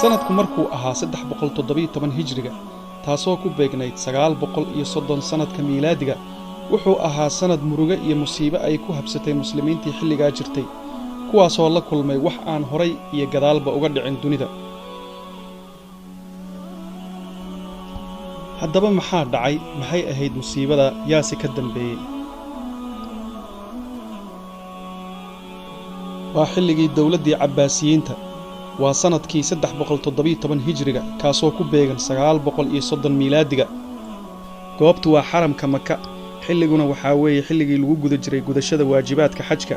sanadku markuu ahaa 317 hijriga taasoo ku beegnayd 930 sanadka miilaadiga wuxuu ahaa sanad murugo iyo musiibo ay ku habsatay muslimiintii xilligaa jirtay kuwaasoo la kulmay wax aan horay iyo gadaalba uga dhicin dunida. haddaba maxaa dhacay, maxay ahayd musiibada, yaase ka dambeeyey? waa xilligii dawladdii cabbaasiyiinta, waa sanadkii 317 hijriga kaasoo ku beegan 930 miilaadiga. goobtu waa xaramka Maka, xilliguna waxaa weeye xilligii lagu guda jiray gudashada waajibaadka xajka.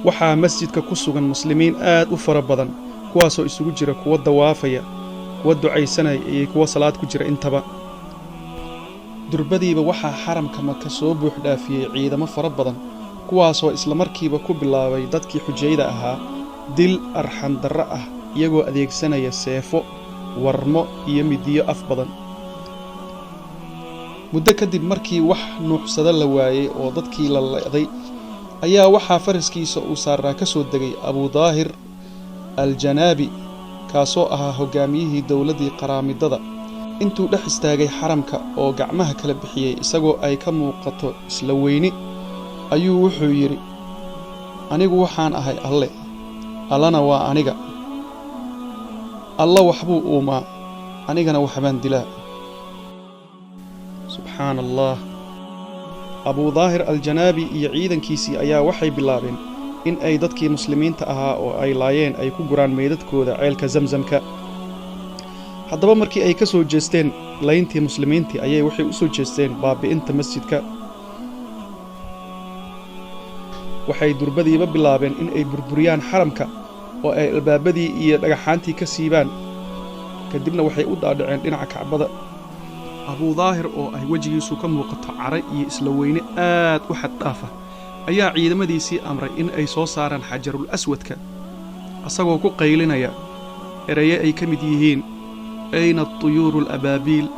waxaa masjidka ku sugan muslimiin aad u fara badan, kuwaasoo isugu jira kuwa dawaafaya, kuwa ducaysanaya iyo kuwa salaad ku jira intaba. durbadiiba waxaa xaramka Maka soo buux dhaafiyey ciidamo fara badan, kuwaasoo isla markiiba ku bilaabay dadkii xujayda ahaa dil arxan darro ah iyagoo adeegsanaya seefo, warmo iyo midiyo af badan. muddo kadib markii wax nuuxsada la waayey oo dadkii la leeday ayaa waxaa faraskiisa uu saaraa ka soo degay Abu Daahir al-Janaabi kaasoo ahaa hogaamiyihii dawladdii qaraamidada. intuu dhex istaagay xaramka oo gacmaha kala bixiyey isagoo ay ka muuqato isla weyni ayuu wuxuu yidhi, anigu waxaan ahay alle, allana waa aniga. alla waxbuu uumaa, anigana waxbaan dilaa. subxaana allah. Abu Daahir al-Janaabi iyo ciidankiisii ayaa waxay bilaabeen in ay dadkii muslimiinta ahaa oo ay laayeen ay ku guraan meydadkooda ceelka Zamzamka. haddaba markii ay ka soo jeesteen layntii muslimiintii ayay waxay u soo jeesteen baabi'inta masjidka. waxay durbadiiba bilaabeen in ay burburiyaan xaramka oo ay albaabadii iyo dhagaxaantii ka siibaan, kadibna waxay u dhaadhaceen dhinaca Kacbada. Abu Daahir oo ay wejigiisu ka muuqato cara iyo isla weyne aad u xad dhaafa ayaa ciidamadiisii amray in ay soo saaraan xajarul aswadka, asagoo ku qaylinaya eraye ay ka mid yihiin ayna atuyuuru alabaabiil,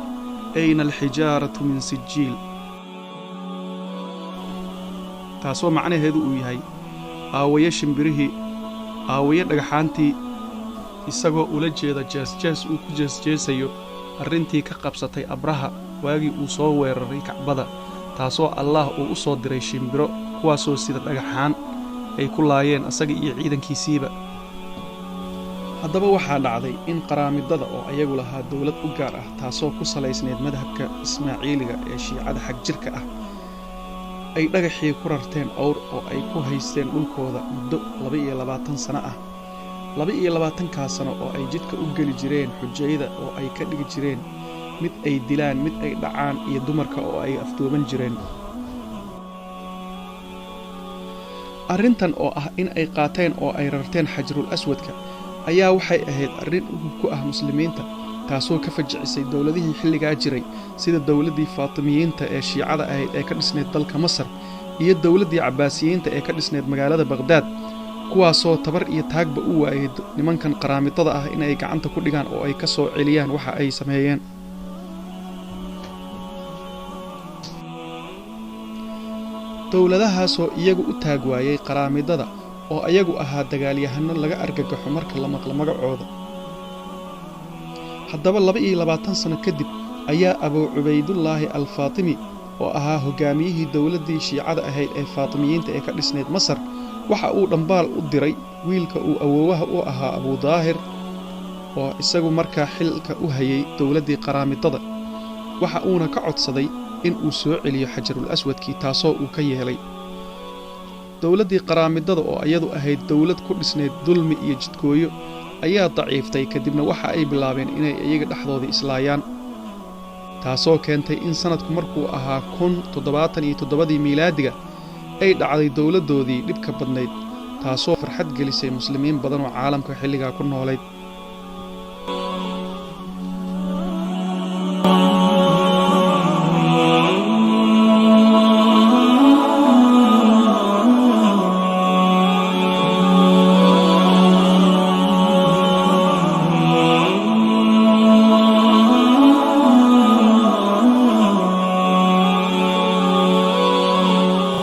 ayna alxijaaratu min sijiil, taasoo macnaheedu uu yahay aawaye shimbirihii, aawaye dhagaxaantii, isagoo ula jeeda jeesjees uu ku jeesjeesayo arrintii ka qabsatay Abraha waagii uu soo weeraray Kacbada, taasoo allaah uu u soo diray shimbiro kuwaasoo sida dhagaxaan ay ku laayeen asaga iyo ciidankiisiiba. haddaba waxaa dhacday in qaraamidada oo ayagu lahaa dawlad u gaar ah taasoo ku salaysnayd madhabka ismaaciiliga ee shiicada xag jirka ah ay dhagaxii ku rarteen awr oo ay ku haysteen dhulkooda muddo 22 sano ah. 22 sano oo ay jidka u geli jireen xujayda oo ay ka dhigi jireen mid ay dilaan, mid ay dhacaan iyo dumarka oo ay afduuban jireen. arrintan oo ah in ay qaateen oo ay rarteen xajarul aswadka ayaa waxay ahayd arrin ugub ku ah muslimiinta, taasoo ka fajicisay dawladihii xilligaa jiray sida dawladdii faatimiyiinta ee shiicada ahayd ee ka dhisnayd dalka Masar iyo dawladdii cabbaasiyiinta ee ka dhisnayd magaalada Baghdad, kuwaasoo tabar iyo taagba u waayay nimankan qaraamidada ah in ay gacanta ku dhigaan oo ay ka soo celiyaan waxa ay sameeyeen. dawladahaasoo iyagu u taag waayay qaraamidada oo ayagu ahaa dagaalyahanno laga argagaxo marka la maqlo magacooda. haddaba 22 sano kadib ayaa Abu Cubaydullaahi al-Faatimi oo ahaa hogaamiyihii dawladdii shiicada ahayd ee faatimiyiinta ee ka dhisnayd Masar waxa uu dhambaal u diray wiilka uu awoowaha u ahaa Abu Daahir oo isagu markaa xilka u hayay dawladdii qaraamidada. waxa uuna ka codsaday in uu soo celiyo xajarul aswadkii, taasoo uu ka yeelay. dawladdii qaraamidada oo iyadu ahayd dawlad ku dhisnayd dulmi iyo jidkooyo ayaa daciiftay, kadibna waxa ay bilaabeen inay iyaga dhexdoodii islaayaan, taasoo keentay in sanadku markuu ahaa 1077 miilaadiga ay dhacday dawladdoodii dhibka badnayd, taasoo farxad gelisay muslimiin badan oo caalamka xilligaa ku noolayd.